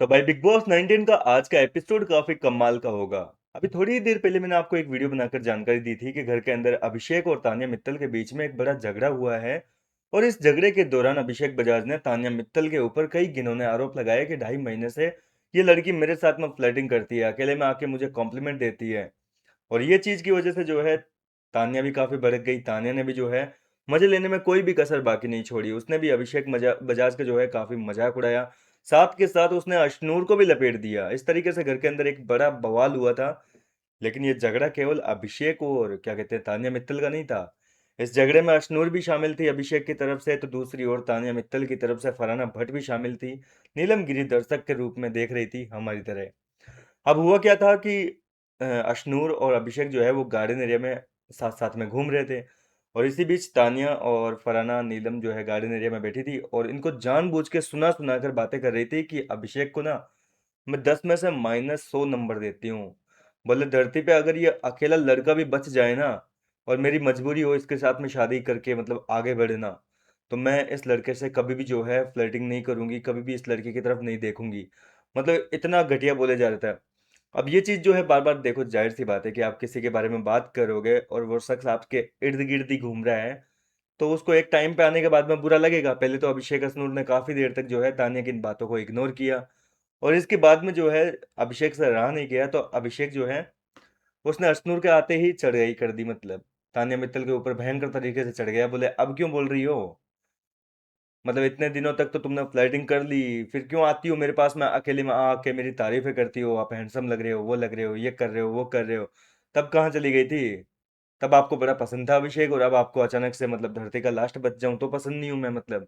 तो भाई big boss 19 का आज का एपिसोड काफी कमाल का होगा। अभी थोड़ी देर पहले मैंने आपको एक वीडियो बनाकर जानकारी दी थी कि घर के अंदर अभिषेक और तान्या मित्तल के बीच में एक बड़ा झगड़ा हुआ है। और इस झगड़े के दौरान अभिषेक बजाज ने तान्या मित्तल के ऊपर कई घिनौने आरोप लगाए कि 2.5 महीने से ये लड़की मेरे साथ में फ्लर्टिंग करती है, अकेले में आके मुझे कॉम्प्लीमेंट देती है। और ये चीज की वजह से जो है तान्या भी काफी भड़क गई। तान्या ने भी जो है मजे लेने में कोई भी कसर बाकी नहीं छोड़ी। उसने भी अभिषेक बजाज का जो है काफी मजाक उड़ाया। साथ के साथ उसने अशनूर को भी लपेट दिया। इस तरीके से घर के अंदर एक बड़ा बवाल हुआ था। लेकिन ये झगड़ा केवल अभिषेक और क्या कहते हैं तान्या मित्तल का नहीं था। इस झगड़े में अशनूर भी शामिल थी अभिषेक की तरफ से, तो दूसरी ओर तान्या मित्तल की तरफ से फरहाना भट्ट भी शामिल थी। नीलम गिरी दर्शक के रूप में देख रही थी हमारी तरह। अब हुआ क्या था कि अशनूर और अभिषेक जो है वो गार्डन एरिया में साथ साथ में घूम रहे थे। और इसी बीच तानिया और फराना नीलम जो है गार्डन एरिया में बैठी थी और इनको जानबूझ के सुना सुना कर बातें कर रही थी कि अभिषेक को ना मैं 10 में से -100 नंबर देती हूँ। बोले धरती पे अगर ये अकेला लड़का भी बच जाए ना और मेरी मजबूरी हो इसके साथ में शादी करके मतलब आगे बढ़ना, तो मैं इस लड़के से कभी भी जो है फ्लर्टिंग नहीं करूंगी, कभी भी इस लड़के की तरफ नहीं देखूंगी। मतलब इतना घटिया बोले जा रहा था। अब ये चीज जो है बार बार देखो, जाहिर सी बात है कि आप किसी के बारे में बात करोगे और वो शख्स आपके इर्द गिर्द ही घूम रहा है, तो उसको एक टाइम पे आने के बाद में बुरा लगेगा। पहले तो अभिषेक हसनूर ने काफी देर तक जो है तान्या की इन बातों को इग्नोर किया। और इसके बाद में जो है अभिषेक से रहा नहीं गया, तो अभिषेक जो है उसने हसनूर के आते ही चढ़ाई कर दी। मतलब तान्या मित्तल के ऊपर भयंकर तरीके से चढ़ गया। बोले अब क्यों बोल रही हो, मतलब इतने दिनों तक तो तुमने फ्लर्टिंग कर ली, फिर क्यों आती हो मेरे पास में अकेले में आके मेरी तारीफें करती हो, आप हैंडसम लग रहे हो, वो लग रहे हो, ये कर रहे हो, वो कर रहे हो। तब कहाँ चली गई थी? तब आपको बड़ा पसंद था अभिषेक, और अब आपको अचानक से मतलब धरती का लास्ट बच जाऊं तो पसंद नहीं हूं मैं मतलब।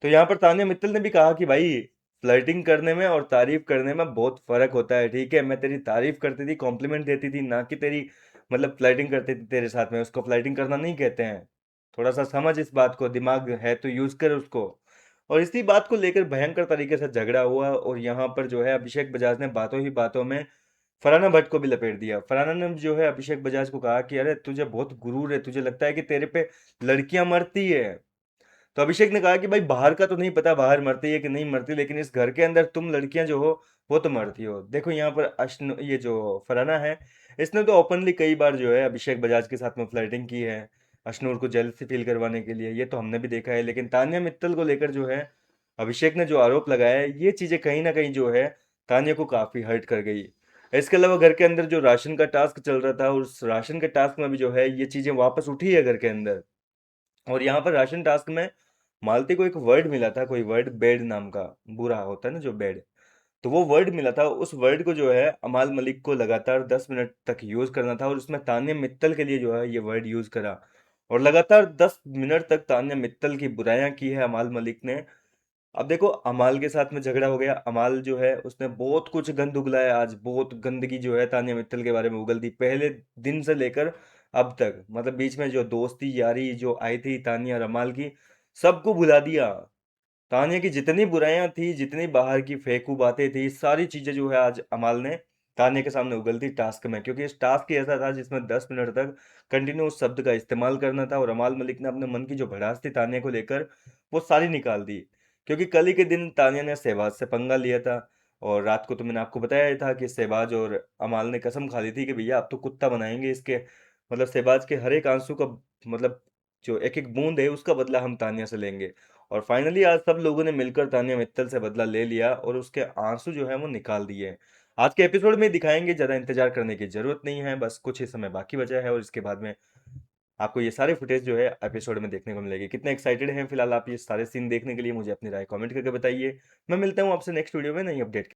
तो यहाँ पर तान्या मित्तल ने भी कहा कि भाई फ्लर्टिंग करने में और तारीफ करने में बहुत फर्क होता है। ठीक है, मैं तेरी तारीफ करती थी, कॉम्प्लीमेंट देती थी, ना कि तेरी मतलब फ्लर्टिंग करती थी तेरे साथ में। उसको फ्लर्टिंग करना नहीं कहते हैं। थोड़ा सा समझ इस बात को, दिमाग है तो यूज कर उसको। और इसी बात को लेकर भयंकर तरीके से झगड़ा हुआ और यहाँ पर जो है अभिषेक बजाज ने बातों ही बातों में फरहाना भट्ट को भी लपेट दिया। फरहाना ने जो है अभिषेक बजाज को कहा कि अरे तुझे बहुत गुरूर है, तुझे लगता है कि तेरे पे लड़कियां मरती है। तो अभिषेक ने कहा कि भाई बाहर का तो नहीं पता बाहर मरती है कि नहीं मरती, लेकिन इस घर के अंदर तुम लड़कियां जो हो वो तो मरती हो। देखो यहाँ पर अश्न ये जो फरहाना है, इसने तो ओपनली कई बार जो है अभिषेक बजाज के साथ में फ्लर्टिंग की है अशनूर को जेलसी फील करवाने के लिए, ये तो हमने भी देखा है। लेकिन तान्या मित्तल को लेकर जो है अभिषेक ने जो आरोप लगाया है, ये चीजें कहीं ना कहीं जो है तान्या को काफी हर्ट कर गई। इसके अलावा घर के अंदर जो राशन का टास्क चल रहा था, उस राशन के टास्क में भी जो है ये चीजें वापस उठी है घर के अंदर। और यहाँ पर राशन टास्क में मालती को एक वर्ड मिला था, कोई वर्ड बेड नाम का, बुरा होता है ना जो बेड, तो वो वर्ड मिला था। उस वर्ड को जो है अमाल मलिक को लगातार 10 मिनट तक यूज करना था, और उसमें तान्या मित्तल के लिए जो है ये वर्ड यूज करा। और लगातार 10 मिनट तक तान्या मित्तल की बुराइयां की है अमाल मलिक ने। अब देखो अमाल के साथ में झगड़ा हो गया। अमाल जो है उसने बहुत कुछ गंद उगलाया, आज बहुत गंदगी जो है तान्या मित्तल के बारे में उगल दी, पहले दिन से लेकर अब तक। मतलब बीच में जो दोस्ती यारी जो आई थी तान्या और अमाल की, सबको भुला दिया। तान्या की जितनी बुराइयां थी, जितनी बाहर की फेंकू बातें थी, सारी चीजें जो है आज अमाल ने तान्या के सामने उगल दी टास्क में। क्योंकि इस टास्क ही ऐसा था जिसमें 10 मिनट तक कंटिन्यू उस शब्द का इस्तेमाल करना था, और अमाल मलिक ने अपने मन की जो भड़ास थी तान्या को लेकर वो सारी निकाल दी। क्योंकि कल ही के दिन तान्या ने शहबाज से पंगा लिया था। और रात को तो मैंने आपको बताया ही था कि शहबाज और अमाल ने कसम खा ली थी कि भैया आप तो कुत्ता बनाएंगे इसके, मतलब शहबाज के हर एक आंसू का मतलब जो एक एक बूंद है उसका बदला हम तान्या से लेंगे। और फाइनली आज सब लोगों ने मिलकर तान्या मित्तल से बदला ले लिया और उसके आंसू जो है वो निकाल दिए। आज के एपिसोड में दिखाएंगे, ज्यादा इंतजार करने की जरूरत नहीं है, बस कुछ ही समय बाकी बचा है और इसके बाद में आपको ये सारे फुटेज जो है एपिसोड में देखने को मिलेगी। कितने एक्साइटेड हैं फिलहाल आप ये सारे सीन देखने के लिए, मुझे अपनी राय कमेंट करके बताइए। मैं मिलता हूँ आपसे नेक्स्ट वीडियो में नई अपडेट।